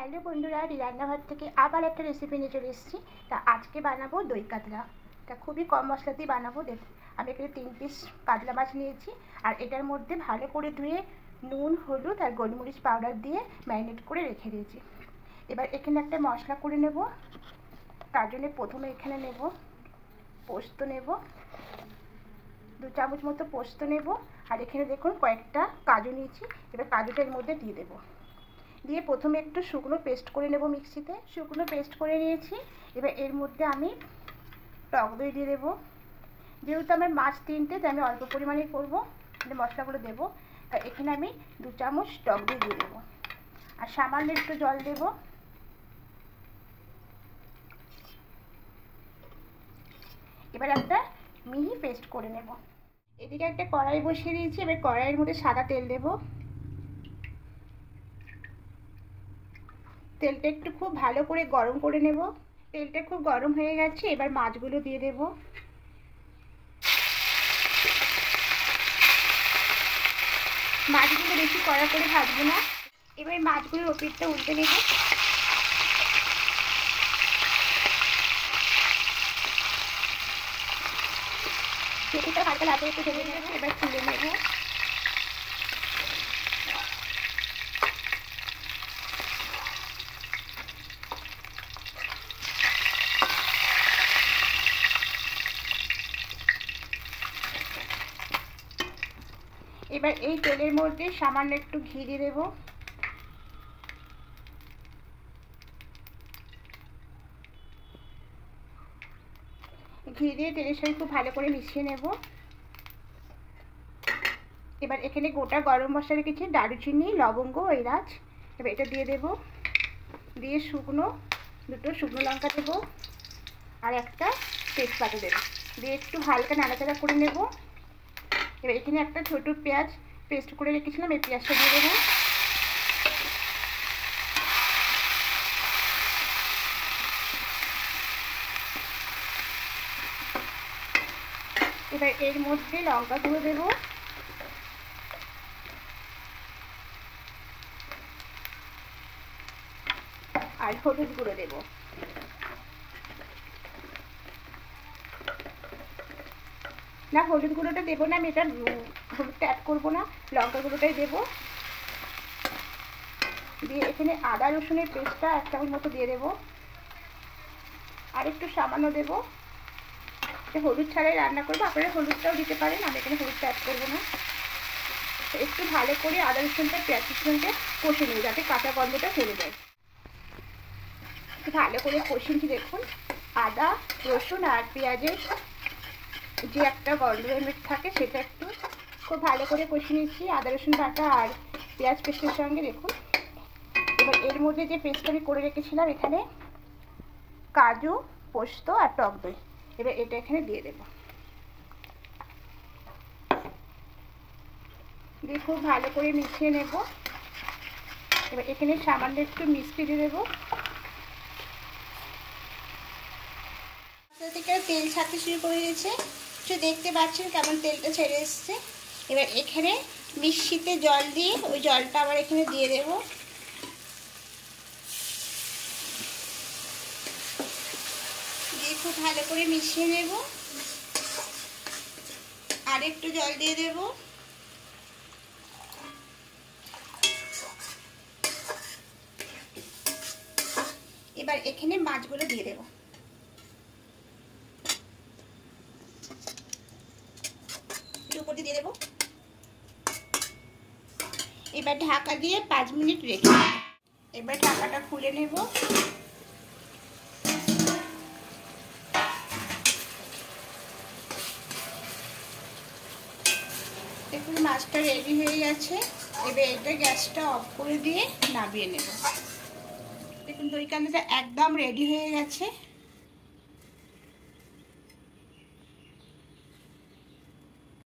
Hello বন্ধুরা, রান্নাঘর থেকে আবার একটা রেসিপি নিয়ে চলে এসেছি। তা আজকে বানাবো দই কাতলা। তা খুবই কম মশলাতেই বানাবো। দেখুন, আমি এখানে 3 পিস কাতলা মাছ নিয়েছি, আর এটার মধ্যে ভালো করে ধুয়ে নুন, হলুদ আর গোলমরিচ পাউডার দিয়ে ম্যারিনেট করে রেখে দিয়েছি। এবার এখানে একটা মশলা করে নেব। তার জন্য প্রথমে এখানে নেব পোস্ত, নেব 2 চামচ মতো পোস্ত নেব, আর এখানে দেখুন কয়েকটা কাজু নিয়েছি। এবার কাজুটা এর মধ্যে দিয়ে দেবো। দিয়ে প্রথমে একটু শুকনো পেস্ট করে নেব মিক্সিতে। শুকনো পেস্ট করে নিয়েছি। এবার এর মধ্যে আমি টক দই দিয়ে দেবো। যেহেতু আমার মাছ 3টে, তাই আমি অল্প পরিমাণে করবো, মশলাগুলো দেবো। তা এখানে আমি 2 চামচ টক দই দিয়ে দেবো, আর সামান্য একটু জল দেবো। এবার একটা মিহি পেস্ট করে নেব। এদিকে একটা কড়াই বসিয়ে দিয়েছি। এবার কড়াইয়ের মধ্যে সাদা তেল দেবো। তেলটা একটু খুব ভালো করে গরম করে নেব। তেলটা খুব গরম হয়ে গেছে। এবার মাছগুলো দিয়ে দেব। মাছগুলো বেশি কড়া করে ভাজবো না। এবার মাছগুলোর ওপরটা উল্টে নেব। তেলটা হালকা লাল একটু ঢেলে নেব। এবার তুলে নেব। এবার এই তেলের মধ্যে সামান্য একটু ঘি দিয়ে দেব। ঘি দিয়ে তেলের সাথে খুব ভালো করে মিশিয়ে নেব। এবার এখানে গোটা গরম মশলা রেখেছি, দারুচিনি, লবঙ্গ, এলাচ। এবার এটা দিয়ে দেব। দিয়ে দুটো শুকনো লঙ্কা দেব, আর একটা তেজপাতা দেব। দিয়ে একটু হালকা নাড়াচাড়া করে নেব। এবার এখানে একটা ছোট পেঁয়াজ পেস্ট করে রেখেছিলাম, এই পেঁয়াজটা দিয়ে দেবো। এবার এর মধ্যে লঙ্কা গুঁড়ো দেবো, আর হলুদ গুঁড়ো দেবো। না, হলুদ গুঁড়োটা দেবো না, আমি এটা হলুদটা অ্যাড করবো না, লঙ্কা গুঁড়োটাই দেবো। দিয়ে এখানে আদা রসুনের পেস্টটা 1 চামচ মতো দিয়ে দেবো, আর একটু সামান্য দেবো। হলুদ ছাড়াই রান্না করবো, আপনারা হলুদটাও দিতে পারেন, আমি এখানে হলুদটা অ্যাড করবো না। তো একটু ভালো করে আদা রসুনটা পেঁয়াজের সঙ্গে কষে নেব, যাতে কাঁচা গন্ধটা চলে যায়। একটু ভালো করে কষিয়েছি। দেখুন, আদা রসুন আর পেঁয়াজের যে একটা গন্ধ থাকে, সেটা একটু খুব ভালো করে কষিয়ে নিচ্ছি আদা রসুন বাটা আর পেঁয়াজ পেস্টের সঙ্গে। দেখুন, এবার এর মধ্যে যে পেস্ট আমি করে রেখেছিলাম, এখানে কাজু, পোস্ত আর টক দই, এবার এটা এখানে দিয়ে দেব। দিয়ে খুব ভালো করে মিশিয়ে নেব। এবার এখানে সামান্য একটু মিষ্টি দিয়ে দেবো। থেকে তেল ছাড়তে শুরু করে দিয়েছে, একটু দেখতে পাচ্ছেন কেমন তেলটা ছেড়ে এসছে। এবার এখানে মিষ্টিতে জল দিয়ে ওই জলটা আবার এখানে দিয়ে দেব। দিয়ে খুব ভালো করে মিশিয়ে নেব। আর একটু জল দিয়ে দেব। এবার এখানে মাছগুলো দিয়ে দেব। উপর দিয়ে দেব। এবার ঢাকা দিয়ে 5 মিনিট রেখে দেব। এবার ঢাকাটা খুলে নেব। দেখুন, মাছটা রেডি হয়ে গেছে। এবার এটা গ্যাসটা অফ করে দিয়ে নামিয়ে নেব। দেখুন, দই কাতলাটা একদম রেডি হয়ে গেছে।